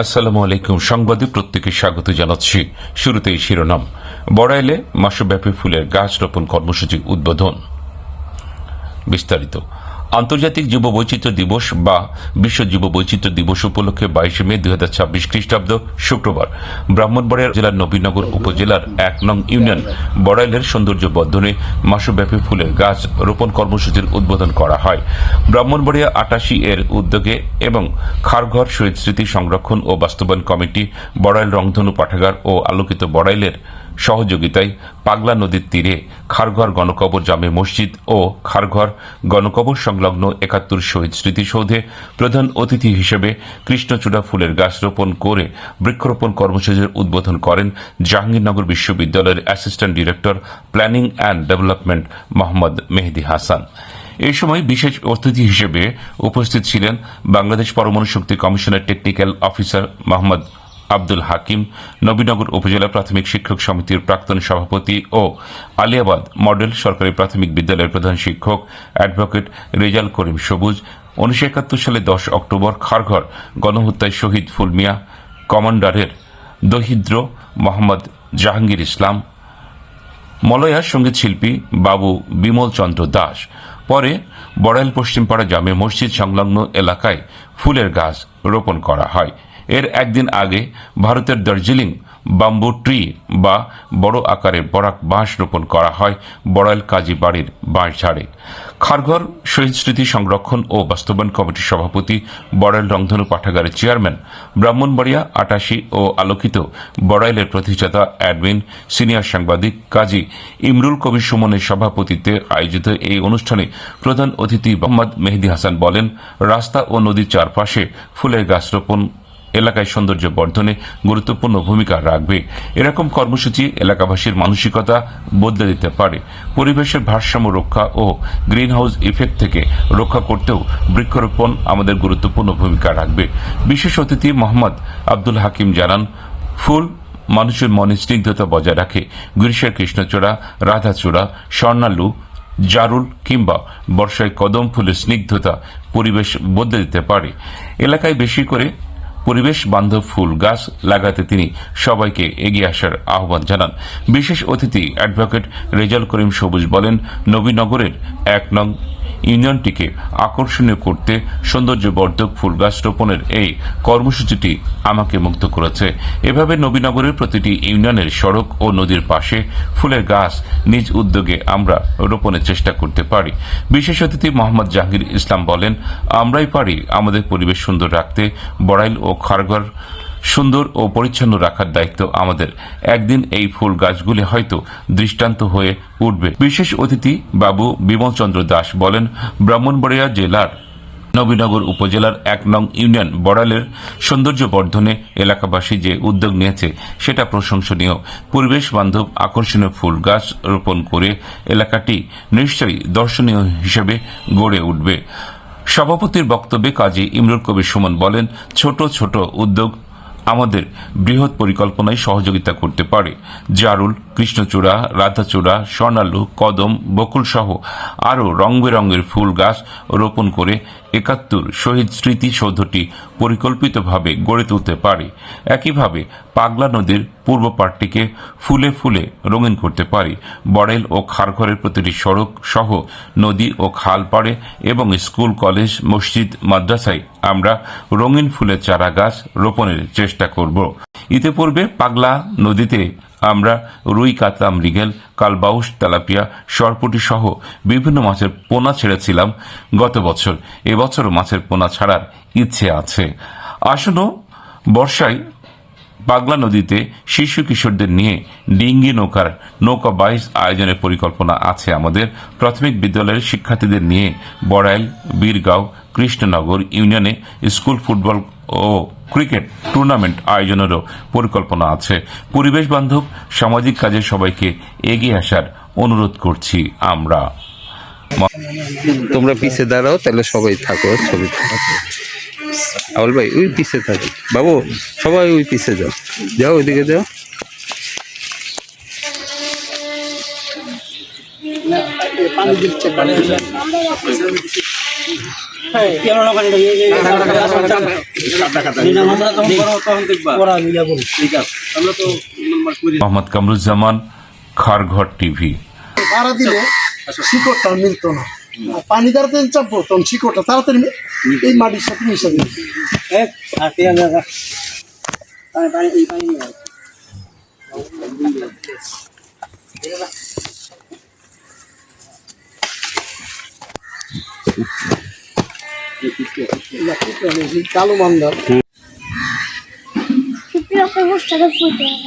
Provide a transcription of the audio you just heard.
আসসালামু আলাইকুম। সংবাদে প্রত্যেকে স্বাগত জানাচ্ছি। শুরুতেই শিরোনাম। বড়াইলে মাসব্যাপী ফুলের গাছ রোপণ কর্মসূচি উদ্বোধন। বিস্তারিত। আন্তর্জাতিক জীব বৈচিত্র্য দিবস বা বিশ্ব জীব বৈচিত্র্য দিবস উপলক্ষে 22 মে 2026 খ্রিস্টাব্দ শুক্রবার ব্রাহ্মণবাড়িয়া জেলার নবীনগর উপজেলার 1 নং ইউনিয়ন বড়াইলের সৌন্দর্য বর্ধনে মাসব্যাপী ফুলের গাছ রোপণ কর্মসূচির উদ্বোধন করা হয়। ব্রাহ্মণবাড়িয়া 88 এর উদ্যোগে এবং খারঘর শহীদ স্মৃতি সংরক্ষণ ও বাস্তবায়ন কমিটি, বড়াইল রংধনু পাঠাগার ও আলোকিত বড়াইলের সহযোগিতায় পাগলা নদীর তীরে খারঘর গণকবর জামে মসজিদ ও খারঘর গণকবর সংলগ্ন 71 শহীদ স্মৃতিসৌধে প্রধান অতিথি হিসেবে কৃষ্ণচূড়া ফুলের গাছ রোপণ করে বৃক্ষরোপণ কর্মসূচির উদ্বোধন করেন জাহাঙ্গীরনগর বিশ্ববিদ্যালয়ের assistant director planning and development Mohammad Mehedi Hasan. এই সময় বিশেষ অতিথি হিসেবে উপস্থিত ছিলেন বাংলাদেশ পরমাণু শক্তি কমিশনের টেকনিক্যাল অফিসার মোহাম্মদ আব্দুল হাকিম, নবীনগর উপজেলা প্রাথমিক শিক্ষক সমিতির প্রাক্তন সভাপতি ও আলিয়াবাদ মডেল সরকারি প্রাথমিক বিদ্যালয়ের প্রধান শিক্ষক অ্যাডভোকেট রেজাল করিম সবুজ। 1971 সালে 10 অক্টোবর খারঘর গণহত্যায় শহীদ ফুলমিয়া কমান্ডারের দহিদ্র মোহাম্মদ জাহাঙ্গীর ইসলাম, মলয়া সঙ্গীত শিল্পী বাবু বিমল চন্দ্র দাস। পরে বড়াইল পশ্চিমপাড়া জামে মসজিদ সংলগ্ন এলাকায় ফুলের গাছ রোপণ করা হয়। এর একদিন আগে ভারতের দার্জিলিং বাম্বু ট্রি বা বড় আকারের বরাক বাঁশ রোপণ করা হয় বড়াইল কাজী বাড়ির বাঁশঝাড়ে। খারঘর শহীদ স্মৃতি সংরক্ষণ ও বাস্তবায়ন কমিটির সভাপতি, বড়াইল রংধনু পাঠাগারের চেয়ারম্যান, ব্রাহ্মণবাড়িয়া 88 ও আলোকিত বড়াইলের প্রতিষ্ঠাতা অ্যাডমিন সিনিয়র সাংবাদিক কাজী ইমরুল কবির সুমনের সভাপতিত্বে আয়োজিত এই অনুষ্ঠানে প্রধান অতিথি মোহাম্মদ মেহেদী হাসান বলেন, রাস্তা ও নদীর চারপাশে ফুলের গাছ রোপণ এলাকায় সৌন্দর্য বর্ধনে গুরুত্বপূর্ণ ভূমিকা রাখবে। এরকম কর্মসূচি এলাকাবাসীর মানসিকতা বদলে দিতে পারে। পরিবেশের ভারসাম্য রক্ষা ও গ্রিন হাউস ইফেক্ট থেকে রক্ষা করতেও বৃক্ষরোপণ আমাদের গুরুত্বপূর্ণ ভূমিকা রাখবে। বিশেষ অতিথি মোহাম্মদ আব্দুল হাকিম জানান, ফুল মানুষের মনে স্নিগ্ধতা বজায় রাখে। গ্রীষ্মের কৃষ্ণচূড়া, রাধাচূড়া, স্বর্ণালু, জারুল কিংবা বর্ষায় কদম ফুলের স্নিগ্ধতা পরিবেশ বদলে দিতে পারে। এলাকায় বেশি করে পরিবেশ বান্ধব ফুল গাছ লাগাতে তিনি সবাইকে এগিয়ে আসার আহ্বান জানান। বিশেষ অতিথি অ্যাডভোকেট রেজাল করিম সবুজ বলেন, নবীনগরের 1 নং ইউনিয়নটিকে আকর্ষণীয় করতে সৌন্দর্যবর্ধক ফুল গাছ রোপণের এই কর্মসূচিটি আমাকে মুগ্ধ করেছে। এভাবে নবীনগরের প্রতিটি ইউনিয়নের সড়ক ও নদীর পাশে ফুলের গাছ নিজ উদ্যোগে আমরা রোপণের চেষ্টা করতে পারি। বিশেষ অতিথি মোহাম্মদ জাহাঙ্গীর ইসলাম বলেন, আমরাই পারি আমাদের পরিবেশ সুন্দর রাখতে। বড়াইল ও খারঘর সুন্দর ও পরিচ্ছন্ন রাখার দায়িত্ব আমাদের। একদিন এই ফুল গাছগুলি হয়তো দৃষ্টান্ত হয়ে উঠবে। বিশেষ অতিথি বাবু বিমল চন্দ্র দাস বলেন, ব্রাহ্মণবাড়িয়া জেলার নবীনগর উপজেলার 1 নং ইউনিয়ন বড়াইলের সৌন্দর্য বর্ধনে এলাকাবাসী যে উদ্যোগ নিয়েছে সেটা প্রশংসনীয়। পরিবেশ বান্ধব আকর্ষণীয় ফুল গাছ রোপণ করে এলাকাটি নিশ্চয়ই দর্শনীয় হিসেবে গড়ে উঠবে। সভাপতির বক্তব্যে কাজী ইমরুল কবির সুমন বলেন, ছোট ছোট উদ্যোগ আমাদের বৃহৎ পরিকল্পনায় সহযোগিতা করতে পারে। জারুল, কৃষ্ণচূড়া, রাধাচূড়া, স্বর্ণালু, কদম, বকুল সহ আরও রং বেরঙের ফুল গাছ রোপণ করে 71 শহীদ স্মৃতিসৌধটি পরিকল্পিতভাবে গড়ে তুলতে পারে। একইভাবে পাগলা নদীর পূর্ব পাড়টিকে ফুলে ফুলে রঙিন করতে পারি। বড়াইল ও খারঘরের প্রতিটি সড়ক সহ নদী ও খাল পাড়ে এবং স্কুল, কলেজ, মসজিদ, মাদ্রাসায় আমরা রঙিন ফুলের চারা গাছ রোপণের চেষ্টা করব। ইতিপূর্বে পাগলা নদীতে আমরা রুই, কাতলা, মৃগেল, কালবাউস, তেলাপিয়া, সরপুঁটি সহ বিভিন্ন মাছের পোনা ছেড়েছিলাম গত বছর। এবছরও মাছের পোনা ছাড়ার ইচ্ছে আছে। আসন্ন বর্ষায় পাগলা নদীতে শিশু কিশোরদের নিয়ে ডিঙ্গি নৌকা বাইচ আয়োজনের পরিকল্পনা আছে আমাদের। প্রাথমিক বিদ্যালয়ের শিক্ষার্থীদের নিয়ে বড়াইল, বীরগাঁও, কৃষ্ণনগর ইউনিয়নে স্কুল ফুটবল ও ক্রিকেট টুর্নামেন্ট আয়োজনেরও পরিকল্পনা আছে। পরিবেশ বান্ধব সামাজিক কাজে সবাইকে এগিয়ে আসার অনুরোধ করছি আমরা। তোমরা পিছে দাঁড়াও, তাহলে সবাই থাকো ছবি। আউল ভাই ওই পিছে থাকো, বাবু সবাই ওই পিছে যাও, যাও ওইদিকে যাও। পানি দিচ্ছে মোহাম্মদ কামরুজ্জামান, খারঘর টিভি। পাড়া দিলে শিকড়টা মিলতো না, আর পানি দ্বারা চাপবো তখন শিকড়টা তাড়াতাড়ি এই মাটির সাথে মিশে যাবে। কালো মান্দার Super, eu gostava de futebol.